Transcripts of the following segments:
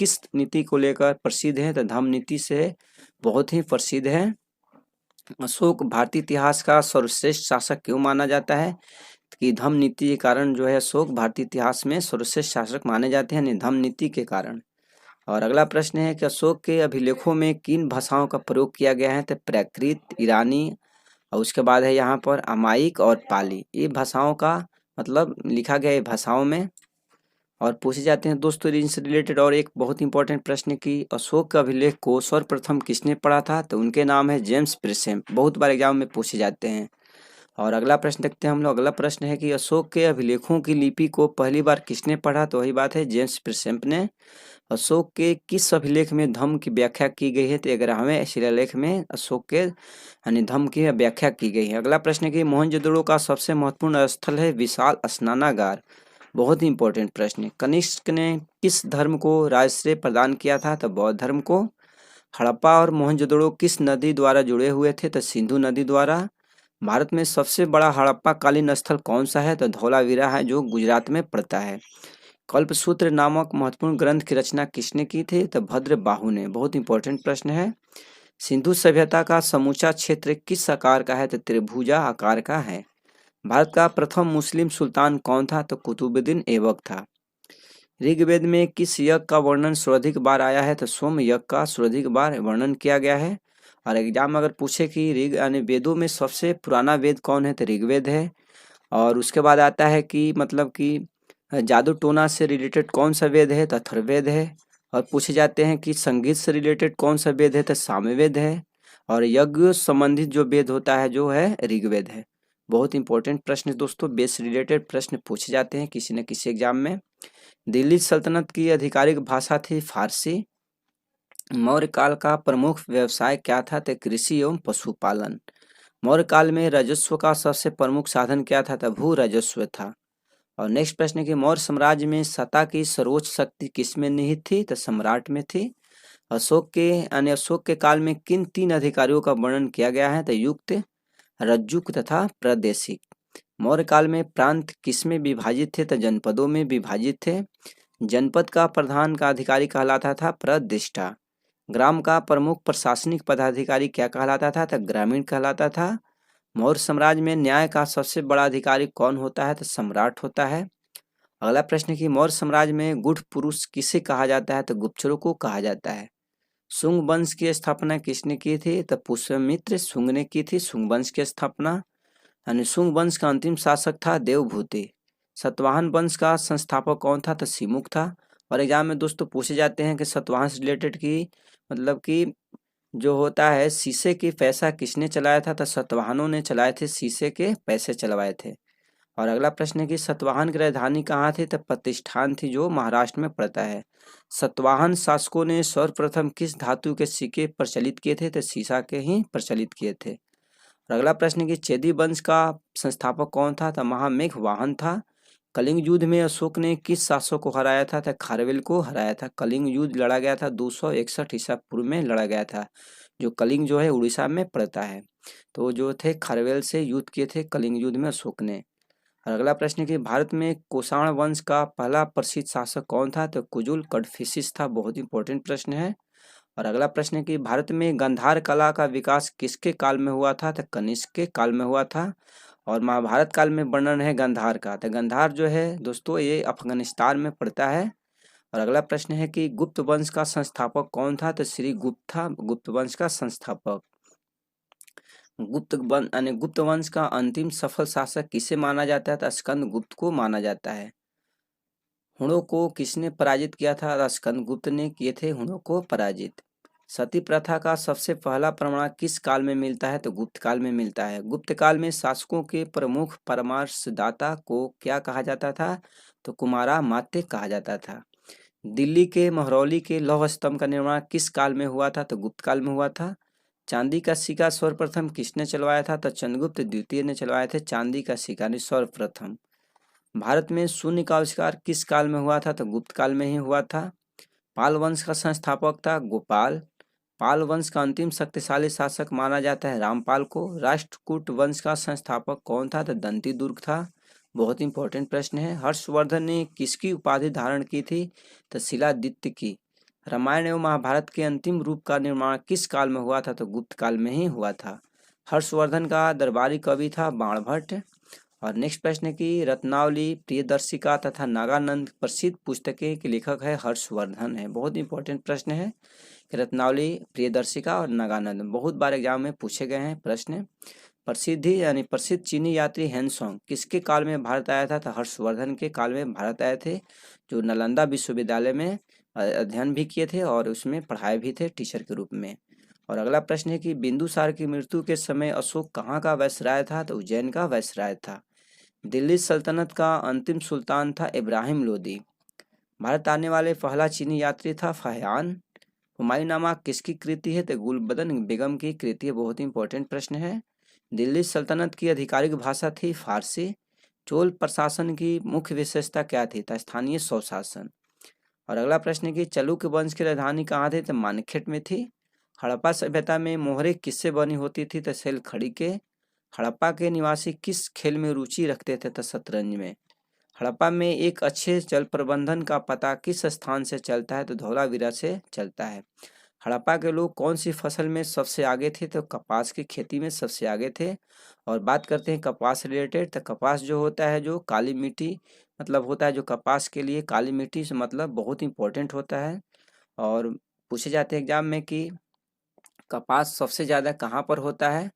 किस नीति को लेकर प्रसिद्ध है? तो धम्म नीति से बहुत ही प्रसिद्ध है। अशोक भारतीय इतिहास का सर्वश्रेष्ठ शासक क्यों माना जाता है? कि धम्म नीति के कारण जो है अशोक भारतीय इतिहास में सर्वश्रेष्ठ शासक माने जाते हैं, धम्म नीति के कारण। और अगला प्रश्न है कि अशोक के अभिलेखों में किन भाषाओं का प्रयोग किया गया है? तो प्राकृत, ईरानी, और उसके बाद है यहाँ पर अमायिक और पाली। ये भाषाओं का मतलब लिखा गया है भाषाओं में। और पूछे जाते हैं दोस्तों इनसे रिलेटेड और एक बहुत इंपॉर्टेंट प्रश्न कि अशोक के अभिलेख को सर्वप्रथम किसने पढ़ा था? तो उनके नाम है जेम्स प्रिसेम। बहुत बार एग्जाम में पूछे जाते हैं। और अगला प्रश्न देखते हैं हम लोग। अगला प्रश्न है कि अशोक के अभिलेखों की लिपि को पहली बार किसने पढ़ा? तो वही बात है जेम्स प्रिसेप ने। अशोक के किस अभिलेख में धम्म की व्याख्या की गई है? तो 11वें शिलालेख में अशोक के यानी धम्म की व्याख्या की गई है। अगला प्रश्न है कि मोहनजोदड़ो का सबसे महत्वपूर्ण स्थल है विशाल स्नानागार। बहुत ही इंपॉर्टेंट प्रश्न है। कनिष्क ने किस धर्म को राजश्रेय प्रदान किया था? तो बौद्ध धर्म को। हड़प्पा और मोहनजोदड़ो किस नदी द्वारा जुड़े हुए थे? तो सिंधु नदी द्वारा। भारत में सबसे बड़ा हड़प्पा कालीन स्थल कौन सा है? तो धौलावीरा है जो गुजरात में पड़ता है। कल्पसूत्र नामक महत्वपूर्ण ग्रंथ की रचना किसने की थी? तो भद्रबाहु ने। बहुत इंपॉर्टेंट प्रश्न है। सिंधु सभ्यता का समूचा क्षेत्र किस आकार का है? तो त्रिभुजा आकार का है। भारत का प्रथम मुस्लिम सुल्तान कौन था? तो कुतुबुद्दीन ऐबक था। ऋग्वेद में किस यज्ञ का वर्णन सर्वाधिक बार आया है? तो सोम यज्ञ का सर्वाधिक बार वर्णन किया गया है। और एग्जाम अगर पूछे कि ऋग यानी वेदों में सबसे पुराना वेद कौन है? तो ऋग्वेद है। और उसके बाद आता है कि मतलब कि जादू टोना से रिलेटेड कौन सा वेद है? तो अथर्ववेद है। और पूछे जाते हैं कि संगीत से रिलेटेड कौन सा वेद है? तो सामवेद है। और यज्ञ संबंधित जो वेद होता है जो है ऋग्वेद है। बहुत इंपॉर्टेंट प्रश्न दोस्तों, वेद से रिलेटेड प्रश्न पूछे जाते हैं किसी न किसी एग्जाम में। दिल्ली सल्तनत की आधिकारिक भाषा थी फारसी। मौर्य काल का प्रमुख व्यवसाय क्या था? तो कृषि एवं पशुपालन। मौर्य काल में राजस्व का सबसे प्रमुख साधन क्या था? तो भू राजस्व था। और नेक्स्ट प्रश्न है कि मौर्य साम्राज्य में सत्ता की सर्वोच्च शक्ति किसमें निहित थी? तो सम्राट में थी। अशोक के काल में किन 3 अधिकारियों का वर्णन किया गया है? तो युक्त, रज्जुक तथा प्रादेशिक। मौर्य काल में प्रांत किसमें विभाजित थे? तो जनपदों में विभाजित थे। जनपद का प्रधान का अधिकारी कहलाता था प्रतिष्ठा। ग्राम का प्रमुख प्रशासनिक पदाधिकारी क्या कहलाता था? तो ग्रामीण कहलाता था। मौर्य साम्राज्य में न्याय का सबसे बड़ा अधिकारी कौन होता है? तो सम्राट होता है। अगला प्रश्न है कि मौर्य साम्राज्य में गुढ़ पुरुष किसे कहा जाता है? तो गुप्तचरों को कहा जाता है। शुंग वंश की स्थापना किसने की थी? तो पुष्यमित्र शुंग ने की थी शुंग वंश की स्थापना। यानी शुंग वंश का अंतिम शासक था देवभूति। सतवाहन वंश का संस्थापक कौन था? तो सिमुक था। और एग्जाम में दोस्तों पूछे जाते हैं कि सतवाहन से रिलेटेड की मतलब कि जो होता है शीशे की पैसा किसने चलाया था? तो सतवाहनों ने चलाए थे, शीशे के पैसे चलवाए थे। और अगला प्रश्न है कि सतवाहन की राजधानी कहाँ थी? तो प्रतिष्ठान थी जो महाराष्ट्र में पड़ता है। सतवाहन शासकों ने सर्वप्रथम किस धातु के सिक्के प्रचलित किए थे? तो सीसा के ही प्रचलित किए थे। और अगला प्रश्न है कि चेदी वंश का संस्थापक कौन था? तो महामेघ वाहन था। कलिंग युद्ध में अशोक ने किस शासक को हराया था? तो खारवेल को हराया था। कलिंग युद्ध लड़ा गया था 261 ईसा पूर्व में लड़ा गया था। जो कलिंग जो है उड़ीसा में पड़ता है। तो जो थे खारवेल से युद्ध किए थे कलिंग युद्ध में अशोक ने। और अगला प्रश्न है कि भारत में कुषाण वंश का पहला प्रसिद्ध शासक कौन था? तो कुजुल कड़फिसिस था। बहुत इंपॉर्टेंट प्रश्न है। और अगला प्रश्न है कि भारत में गांधार कला का विकास किसके काल में हुआ था? तो कनिष्क के काल में हुआ था। और महाभारत काल में वर्णन है गांधार का। तो गांधार जो है दोस्तों ये अफगानिस्तान में पड़ता है। और अगला प्रश्न है कि गुप्त वंश का संस्थापक कौन था? तो श्री गुप्त था गुप्त वंश का संस्थापक। गुप्त वंश का अंतिम सफल शासक किसे माना जाता है? तो स्कंदगुप्त को माना जाता है। हुणों को किसने पराजित किया था? स्कंदगुप्त ने किए थे हुणों को पराजित। सती प्रथा का सबसे पहला प्रमाण किस काल में मिलता है? तो गुप्त काल में मिलता है। गुप्त काल में शासकों के प्रमुख परामर्शदाता को क्या कहा जाता था? तो कुमारा मात्य कहा जाता था। दिल्ली के महरौली के लौह स्तंभ का निर्माण किस काल में हुआ था? तो गुप्त काल में हुआ था। चांदी का सिक्का सर्वप्रथम किसने चलवाया था? तो चंद्रगुप्त द्वितीय ने चलवाया थे चांदी का सिक्का ने सर्वप्रथम। भारत में शून्य का आविष्कार किस काल में हुआ था? तो गुप्त काल में ही हुआ था। पाल वंश का संस्थापक था गोपाल। पाल वंश का अंतिम शक्तिशाली शासक माना जाता है रामपाल को। राष्ट्रकूट वंश का संस्थापक कौन था? तो दंती दुर्ग था। बहुत इंपॉर्टेंट प्रश्न है। हर्षवर्धन ने किसकी उपाधि धारण की थी? तो शिलादित्य की। रामायण एवं महाभारत के अंतिम रूप का निर्माण किस काल में हुआ था? तो गुप्त काल में ही हुआ था। हर्षवर्धन का दरबारी कवि था बाणभट्ट। और नेक्स्ट प्रश्न है कि रत्नावली, प्रियदर्शिका तथा नागानंद प्रसिद्ध पुस्तकें के लेखक है हर्षवर्धन है। बहुत इंपॉर्टेंट प्रश्न है कि रत्नावली, प्रियदर्शिका और नागानंद बहुत बार एग्जाम में पूछे गए हैं प्रश्न। प्रसिद्धि यानी प्रसिद्ध चीनी यात्री हेनसोंग किसके काल में भारत आया था? तो हर्षवर्धन के काल में भारत आए थे, जो नालंदा विश्वविद्यालय में अध्ययन भी किए थे और उसमें पढ़ाए भी थे टीचर के रूप में। और अगला प्रश्न है कि बिंदुसार की मृत्यु के समय अशोक कहाँ का वायसराय था? तो उज्जैन का वायसराय था। दिल्ली सल्तनत का अंतिम सुल्तान था इब्राहिम लोदी। भारत आने वाले पहला चीनी यात्री था फहियान। हुमायूंनामा किसकी कृति है? तो गुलबदन बेगम की कृति है। बहुत ही इंपॉर्टेंट प्रश्न है। दिल्ली सल्तनत की आधिकारिक भाषा थी फारसी। चोल प्रशासन की मुख्य विशेषता क्या थी? तो स्थानीय स्वशासन। और अगला प्रश्न है कि चालुक्य वंश की राजधानी कहाँ थी? तो मानखेट में थी। हड़प्पा सभ्यता में मोहरे किससे बनी होती थी? तो सेल खड़ी के। हड़प्पा के निवासी किस खेल में रुचि रखते थे? तो शतरंज में। हड़प्पा में एक अच्छे जल प्रबंधन का पता किस स्थान से चलता है? तो धौलावीरा से चलता है। हड़प्पा के लोग कौन सी फसल में सबसे आगे थे? तो कपास की खेती में सबसे आगे थे। और बात करते हैं कपास रिलेटेड, तो कपास जो होता है, जो काली मिट्टी मतलब होता है, जो कपास के लिए काली मिट्टी से मतलब बहुत इंपॉर्टेंट होता है। और पूछे जाते हैं एग्जाम में कि कपास सबसे ज़्यादा कहाँ पर होता है?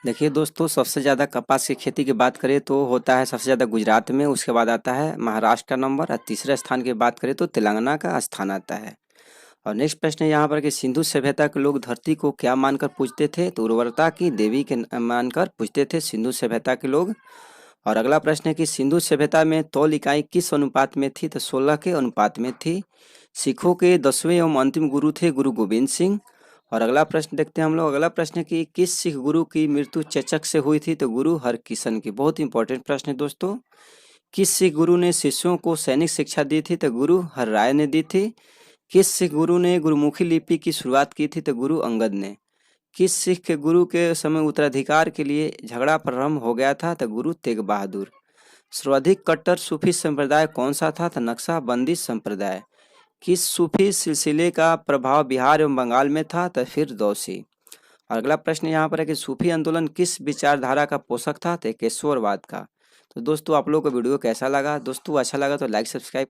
देखिए दोस्तों, सबसे ज़्यादा कपास की खेती की बात करें तो होता है सबसे ज़्यादा गुजरात में, उसके बाद आता है महाराष्ट्र का नंबर, और तीसरे स्थान की बात करें तो तेलंगाना का स्थान आता है। और नेक्स्ट प्रश्न है यहाँ पर कि सिंधु सभ्यता के लोग धरती को क्या मानकर पूजते थे? तो उर्वरता की देवी के मानकर पूजते थे सिंधु सभ्यता के लोग। और अगला प्रश्न है कि सिंधु सभ्यता में तौल इकाई किस अनुपात में थी? तो 16 के अनुपात में थी। सिखों के 10वें एवं अंतिम गुरु थे गुरु गोविंद सिंह। और अगला प्रश्न देखते हैं हम लोग। अगला प्रश्न है कि किस सिख गुरु की मृत्यु चेचक से हुई थी? तो गुरु हरकिशन की। बहुत इंपॉर्टेंट प्रश्न है दोस्तों। किस सिख गुरु ने शिष्यों को सैनिक शिक्षा दी थी? तो गुरु हरराय ने दी थी। किस सिख गुरु ने गुरुमुखी लिपि की शुरुआत की थी? तो गुरु अंगद ने। किस सिख के गुरु के समय उत्तराधिकार के लिए झगड़ा प्रारंभ हो गया था? तो गुरु तेग बहादुर। सर्वाधिक कट्टर सूफी संप्रदाय कौन सा था? तो नक्शबंदी संप्रदाय। किस सूफी सिलसिले का प्रभाव बिहार एवं बंगाल में था? तो फिरदौसी। और अगला प्रश्न यहाँ पर है कि सूफी आंदोलन किस विचारधारा का पोषक था? तो केशववाद का। तो दोस्तों, आप लोगों को वीडियो कैसा लगा? दोस्तों अच्छा लगा तो लाइक सब्सक्राइब